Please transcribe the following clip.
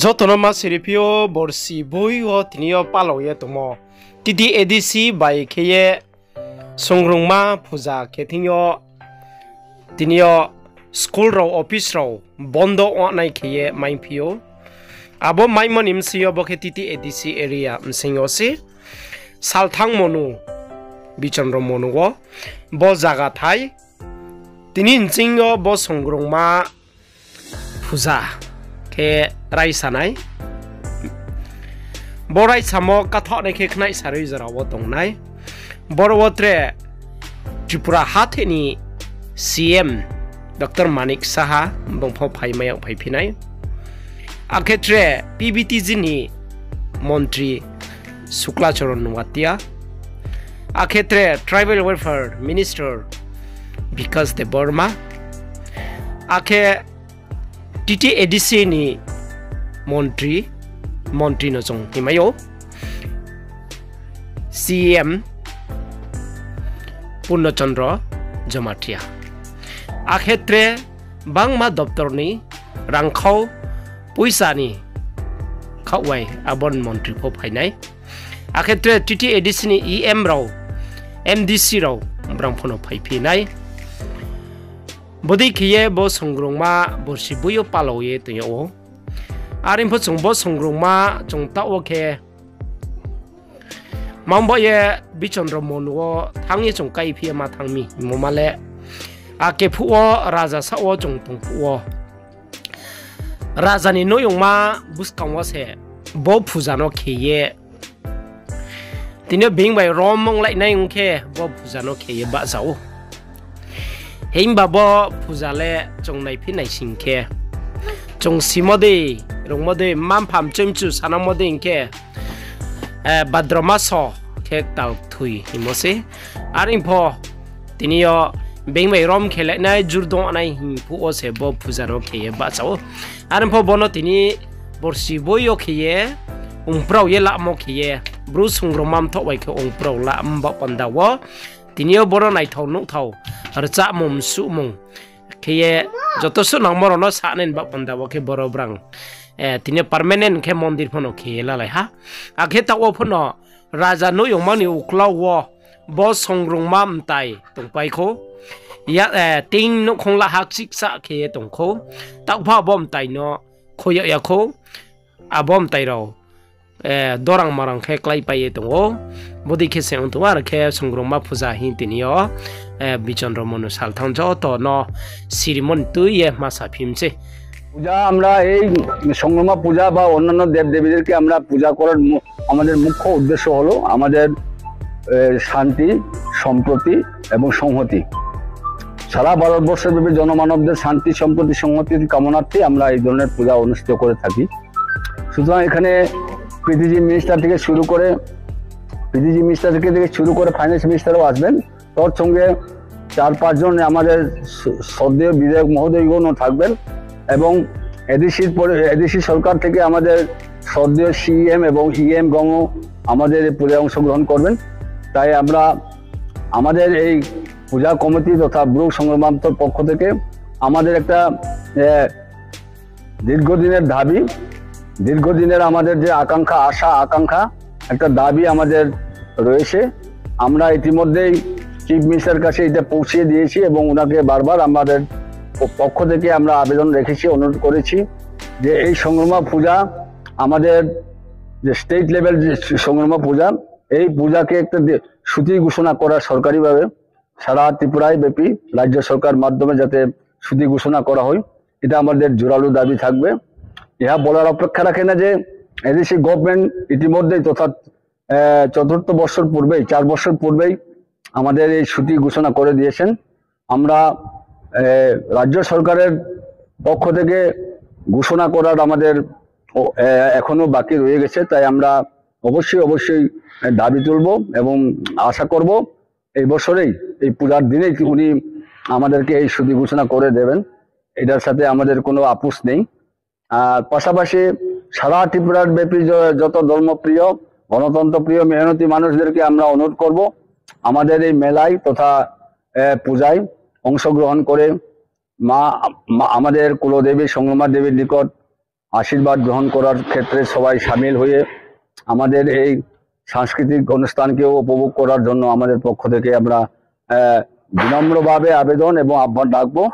যতন মা সিরিপিও বর্ষি বইও তিনিও পালয়ে তম টিটি এডিসি বাই খেয়ে সংগ্রংমা ফুজা খেতিও তিনিও স্কুল রাও অফিস রাও বন্ধ অনাই খেয়ে মাইফিও আবো মাইমন ইমসিও বকে টিটি এডিসি এরিয়া মসিংওসি সালথাং মনু বিচন্দ্র মনুও ব জায়গা থাই তিনি ইনচিংও ব সংগ্রংমা ফুজা ke rai sanai borai samo kathok ne ke khnai sarui jara wo tongnai borwotre tripura hatheni cm dr manik saha bongpho phaimaya phaiphinai akhetre pbtg ni montri shukla charan watia akhetre tribal welfare minister because the burma akhe TT ADC ni মন্ত্রী নজং হিমায়ো CM পূর্ণচন্দ্র জমাটিয়া আক্ষেত্রে বাংমা দপ্তরনি রাংখাও পয়সানি খাওয়াই আবন মন্ত্রী ফো ফাইনাই আক্ষেত্রে TT ADC ni EM রাও MDC রাও ব্রাংফনো ফাইফিনাই বদি খিয়ে ব সংগ্রংমা বসি বুয়ো পালয়ে তয়ো আরিমফো চং ব সংগ্রংমা চং তাওকে মামবয়ে বিচন্দ্র মনুও থাংয়ে চং কাইফিয়ে মা থাংমি মমালে আকে ফুও রাজা সাও চং তংফুও রাজানি নয়ংমা বুসকাংওয়াসে ব ফুজানো খেয়ে তিনে বিংবাই রমং লাইনাই উংखे ব ফুজানো খেয়ে বা যাও হেইমবাবো ফুজালে চং নাইফিনাই সিংখে চং সিমদে রংমদে মামফাম চমচু সানামদে ইংখে ভাদ্র মাস খে তাল থুই হিমসে আর ইমফো তিনিও বেংবাই রম খেলাইনাই জুরদং আনাই হিমফু ওসে ব ফুজানো খেয়ে বাচাও আর ইমফো বনো তিনি বর্ষি বইও খেয়ে উংপ্রাও ye লামো খেয়ে ব্রু সংগ্রমাম থবাইখে উংপ্রাও লামবা পন্দাও তিনিও বড় নাইথাও নংথাও আর চা মুম সুমুং খেয়ে যতসু নামরনো সানেন বা পন্দাবো খে বড় ব্রাং তিনি পার্মানেন্ট খে মন্দির ফনো খেয়ে লালাই হা আখে তাও ফনো রাজা নয়ংমানি উক্লাও ব সংগ্রংমা মতাই তংপাইখো ইয়া তিং নখংলা হাক সিকসা খেয়ে তংখো তাকফা বম তাইনো খোয়া ইয়াখো আবম তাইরাও dorang marang khe klai paye tongo bodi khe se onto ar khe songroma puja hin tinio bichandra monu salthang jo to no sirimon tuye masa phimche পূজা আমরা এই সংগ্রমা পূজা বা অন্যান্য দেব দেবীদেরকে আমরা পূজা করার আমাদের মুখ্য উদ্দেশ্য হলো আমাদের শান্তি সম্প্রতি এবং সংহতি সারা ভারতবর্ষের বিভিন্ন জনমানবদের শান্তি সম্প্রতি সংহতির কামনার্থে আমরা এই ধরনের পূজা অনুষ্ঠিত করে থাকি সুতরাং এখানে পিটিজি মিনিস্টার থেকে শুরু করে ফাইন্যান্স মিনিস্টারও আসবেন তোর সঙ্গে 4-5 জন আমাদের শ্রদ্ধেয় বিধায়ক মহোদয়গণও থাকবেন এবং এডিসি সরকার থেকে আমাদের শ্রদ্ধেয় সিএম এবং ইএম গণও আমাদের এই পূজায় অংশগ্রহণ করবেন তাই আমরা আমাদের এই পূজা কমিটি তথা ব্রু সংগ্রামান্তর পক্ষ থেকে আমাদের একটা দীর্ঘদিনের আমাদের যে আকাঙ্ক্ষা একটা দাবি আমাদের রয়েছে আমরা ইতিমধ্যেই চিফ মিনিস্টার কাছে এটা পৌঁছিয়ে দিয়েছি এবং ওনাকে বারবার আমাদের পক্ষ থেকে আমরা আবেদন রেখেছি অনুরোধ করেছি যে এই সংগ্রমা পূজা আমাদের যে স্টেট লেভেল যে সংগ্রমা পূজা এই পূজাকে একটা সূচি ঘোষণা করা সরকারিভাবে সারা ত্রিপুরায় ব্যাপী রাজ্য সরকার মাধ্যমে যাতে সূচি ঘোষণা করা হয় এটা আমাদের জোরালো দাবি থাকবে ইহা বলার অপেক্ষা রাখে না যে এদেশি গভর্নমেন্ট ইতিমধ্যেই তথা 4 বছর পূর্বেই আমাদের এই ছুটি ঘোষণা করে দিয়েছেন আমরা রাজ্য সরকারের পক্ষ থেকে ঘোষণা করার আমাদের এখনো বাকি রয়ে গেছে তাই আমরা অবশ্যই দাবি তুলব এবং আশা করব এই বছরেই এই পূজার দিনেই উনি আমাদেরকে এই ছুটি ঘোষণা করে দেবেন এটার সাথে আমাদের কোনো আপোষ নেই আর পাশাপাশি সারা ত্রিপুরার ব্যাপী যত ধর্মপ্রিয় গণতন্ত্রপ্রিয় মেহনতি মানুষদেরকে আমরা অনুরোধ করব আমাদের এই মেলায় তথা পূজায় অংশগ্রহণ করে মা আমাদের কুলদেবী সংগ্রমা দেবীর নিকট আশীর্বাদ গ্রহণ করার ক্ষেত্রে সবাই সামিল হয়ে আমাদের এই সাংস্কৃতিক অনুষ্ঠানকেও উপভোগ করার জন্য আমাদের পক্ষ থেকে আমরা বিনম্রভাবে আবেদন এবং আহ্বান রাখবো।